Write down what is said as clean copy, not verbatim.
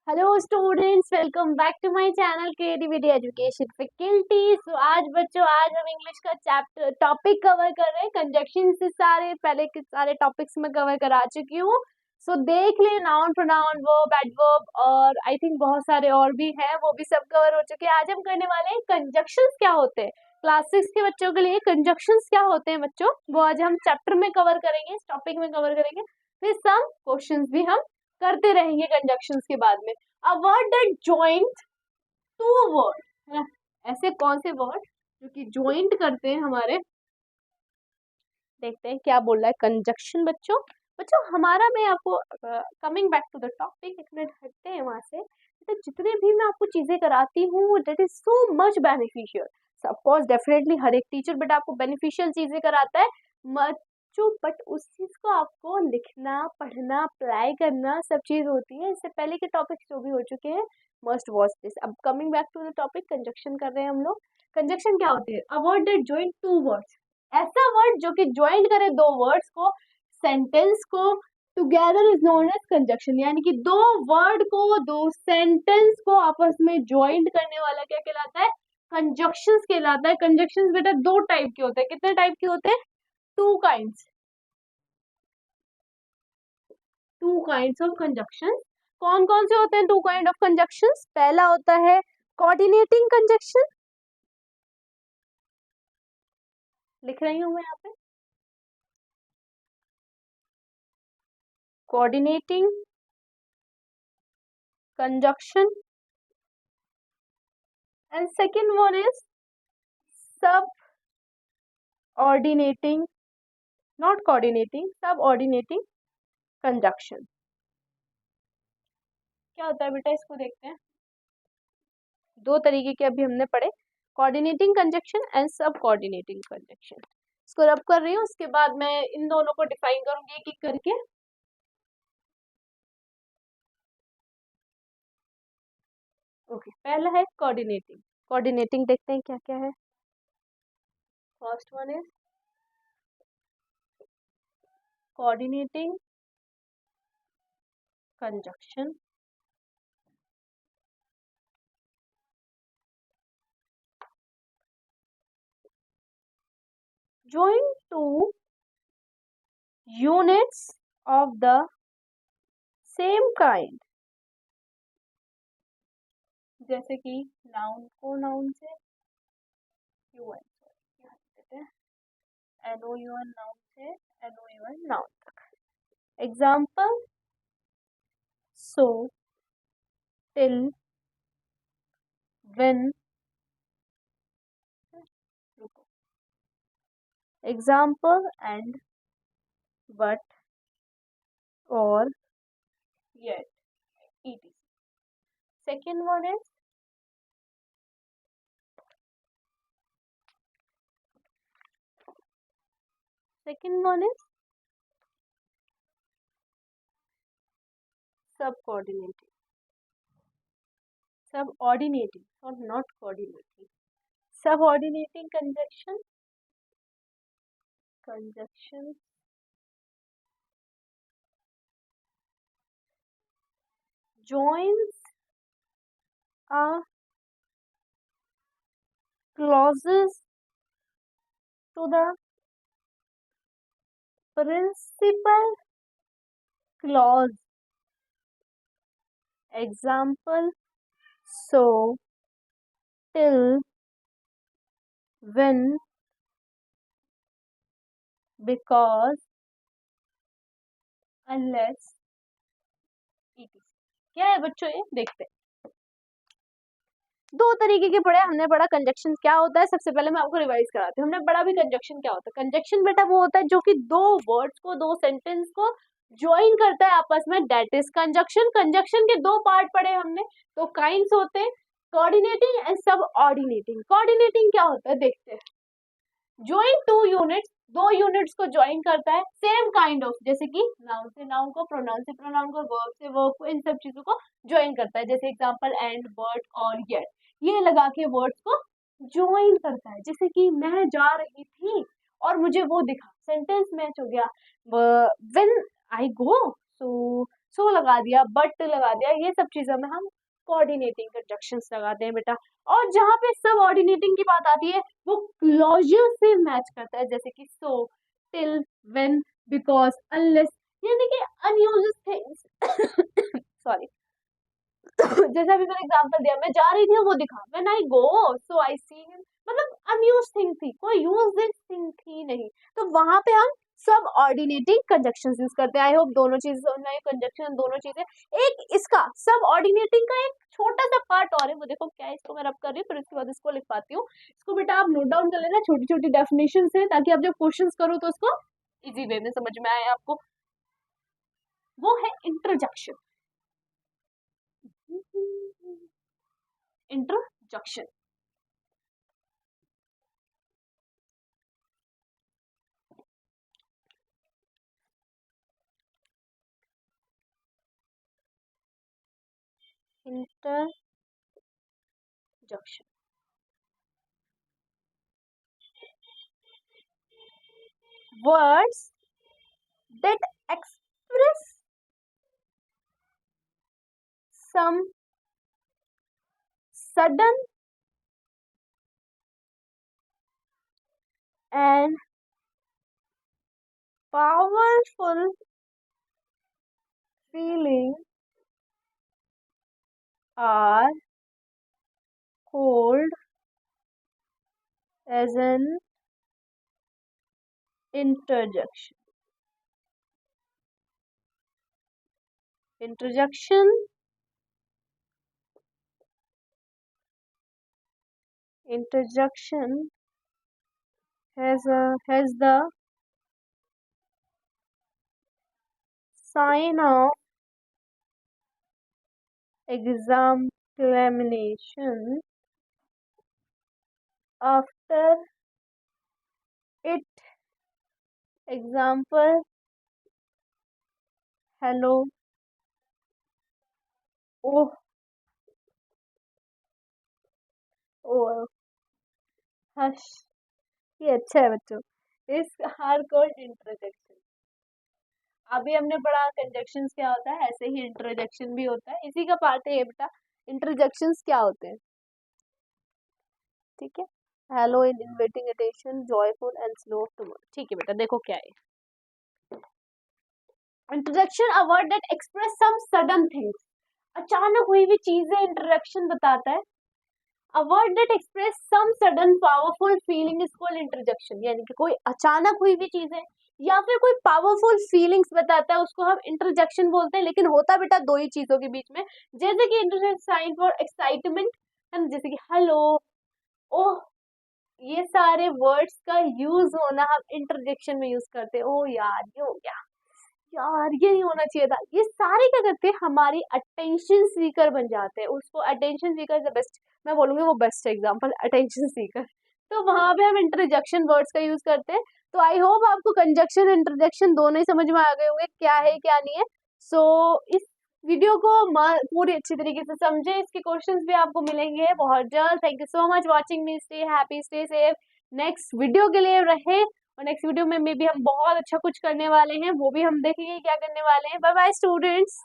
Hello students, welcome back to my channel creativity education faculty. So आज हम English का chapter topic cover कर रहे हैं। कंजक्शन से सारे पहले के सारे टॉपिक्स में कवर करा चुकी हूँ। सो देख ले, नाउन प्रोनाउन वर्ब एडवर्ब और आई थिंक बहुत सारे और भी हैं, वो भी सब कवर हो चुके हैं। आज हम करने वाले हैं कंजक्शंस क्या होते हैं। क्लास 6 के बच्चों के लिए कंजक्शंस क्या होते हैं बच्चों, वो आज हम चैप्टर में कवर करेंगे, इस टॉपिक में कवर करेंगे। फिर सम क्वेश्चंस भी हम करते रहेंगे कंजक्शंस के बाद में। A word that joins two words है ना, ऐसे कौन से वर्ड जो कि ज्वाइंट करते हैं हमारे। देखते हैं क्या बोल रहा है कंजक्शन। बच्चों बच्चों हमारा, मैं आपको coming back to the topic, एक मिनट हटते हैं वहां से। तो जितने भी मैं आपको चीजें कराती हूँ that is so much beneficial. Of course definitely हर एक टीचर बट आपको बेनिफिशियल चीजें कराता है बच्चों, बट उस चीज को आपको लिखना, पढ़ना, अप्लाई करना सब चीज होती है। इससे पहले के टॉपिक्स जो भी हो चुके हैं मस्ट वॉच दिस। अब coming back to the topic, conjunction कर रहे हैं हम लोग। कंजक्शन क्या होते हैं? A word that join two words, ऐसा वर्ड जो कि ज्वाइंट करे दो वर्ड्स को, सेंटेंस को, together is known as conjunction. यानी कि दो वर्ड को, दो सेंटेंस को आपस में ज्वाइंट करने वाला क्या कहलाता है? कंजक्शंस कहलाता है। कंजक्शंस बेटा दो टाइप के होते हैं। कितने टाइप के होते हैं? Two kinds, two kinds of conjunctions. कौन कौन से होते हैं टू काइंड ऑफ कंजक्शंस? पहला होता है कोऑर्डिनेटिंग कंजक्शन, लिख रही हूं मैं यहाँ पे, coordinating conjunction, and second one is subordinating, not coordinating, subordinating conjunction। क्या होता है बेटा, इसको देखते हैं। दो तरीके के अभी हमने पढ़े, कोऑर्डिनेटिंग कंजक्शन एंड सब कोऑर्डिनेटिंग कंजक्शन। इसको रब कर रही हूँ, उसके बाद मैं इन दोनों को डिफाइन करूंगी एक एक करके। ओके, पहला है कोऑर्डिनेटिंग। कोऑर्डिनेटिंग देखते हैं क्या क्या है। First one is coordinating conjunction. join two units of the same kind, जैसे कि नाउन को नाउन से, यूएन देते हैं, एनओयूएन नाउन से एनओयूएन नाउन तक। Example, so, till, when. Example and, but, और, yet, etc. Second one is subordinating, or not coordinating, subordinating conjunction joins a clauses to the principal clause। Example, so, till, when, because, unless, etc. क्या है बच्चों ये देखते हैं। दो तरीके के पढ़े हमने। पढ़ा कंजक्शन क्या होता है, सबसे पहले मैं आपको रिवाइज कराती हूँ। हमने पढ़ा भी कंजक्शन क्या होता है। कंजक्शन बेटा वो होता है जो कि दो वर्ड्स को, दो सेंटेंस को ज्वाइन करता है आपस में, दैट इज कंजक्शन। कंजक्शन के दो पार्ट पढ़े हमने, तो काइंड्स होते हैं कोऑर्डिनेटिंग एंड सब ऑर्डिनेटिंग। कोऑर्डिनेटिंग क्या होता है देखते हैं। ज्वाइन टू यूनिट्स, दो यूनिट्स को ज्वाइन करता है सेम काइंड ऑफ, जैसे कि नाउन से नाउन को, प्रोनाउन से प्रोनाउन को, वर्ब से वर्ब को, इन सब चीजों को ज्वाइन करता है। जैसे एग्जांपल एंड, बट और येट, ये लगा के वर्ड्स को ज्वाइन करता है। जैसे कि मैं जा रही थी और मुझे वो दिखा, सेंटेंस मैच हो गया। व्हेन आई गो, सो सो लगा दिया, बट लगा दिया, ये सब चीजों में हम कोऑर्डिनेटिंग कंजक्शंस लगाते हैं बेटा। और जहाँ पे सब ऑर्डिनेटिंग की बात आती है वो क्लोजर से मैच करता है, जैसे कि सो, टिल, व्हेन, बिकॉज, अनलेस, यानी कि अनयूज्ड थिंग्स सॉरी जैसे अभी मैंने एग्जांपल दिया, मैं जा रही थी वो दिखा, when I go so I see him, मतलब अनयूज्ड थिंग थी, कोई यूज्ड थिंग थी नहीं, तो वहां पे हम सब ऑर्डिनेटिंग कंजक्शंस यूज करते हैं। आई होप दोनों चीजें समझ में आई, कंजक्शन दोनों चीजें। एक इसका सब ऑर्डिनेटिंग का एक छोटा सा पार्ट और है, वो देखो क्या है, इसको मैं रब कर रही हूँ, फिर उसके बाद इसको लिख पाती हूँ। इसको बेटा आप नोट डाउन कर लेना, छोटी छोटी डेफिनेशन है, ताकि आप जब क्वेश्चंस करो तो उसको इजी वे में समझ में आए आपको। वो है interjection. Interjection interjection words that express some sudden and powerful feeling are called as an interjection. Interjection has the sign of exclamation after it. Example: hello, oh, oh, hush। ये अच्छा है बच्चों, इस हार कोल्ड इंटरजेक्शन। अभी हमने पढ़ा conjunctions क्या होता है, ऐसे ही इंटरजेक्शन भी होता है, इसी का पार्ट है ये बेटा। इंटरजेक्शंस क्या होते हैं, ठीक है। Hello, in inviting attention, joyful and slow tomorrow, ठीक है बेटा। देखो क्या है interjection, a word that express some sudden things, अचानक हुई हुई चीजें इंटरजेक्शन बताता है। A word that express some sudden powerful feeling is called interjection, यानी कि कोई अचानक हुई हुई चीज है या फिर कोई पावरफुल फीलिंग्स बताता है, उसको हम इंटरजेक्शन बोलते हैं। लेकिन होता बेटा दो ही चीजों के बीच में, जैसे कि इंटरजेक्शन साइन फॉर एक्साइटमेंट है, जैसे कि हेलो, ओह, ये सारे वर्ड्स का यूज होना हम इंटरजेक्शन में यूज करते हैं। ओ यार ये हो गया, यार ये नहीं होना चाहिए था, ये सारे क्या करते हैं, हमारी अटेंशन सीकर बन जाते हैं। उसको अटेंशन सीकर द बेस्ट, मैं बोलूंगी वो बेस्ट एग्जांपल अटेंशन सीकर, तो वहां पे हम इंटरजेक्शन वर्ड्स का यूज करते हैं। तो आई होप आपको कंजक्शन इंटरजेक्शन दोनों ही समझ में आ गए होंगे, क्या है क्या नहीं है। सो इस वीडियो को पूरी अच्छी तरीके से समझे, इसके क्वेश्चंस भी आपको मिलेंगे बहुत जल्द। Thank you so much watching me, stay happy, stay safe. Next video के लिए रहे, और नेक्स्ट वीडियो में भी हम बहुत अच्छा कुछ करने वाले हैं, वो भी हम देखेंगे क्या करने वाले हैं। Bye bye students.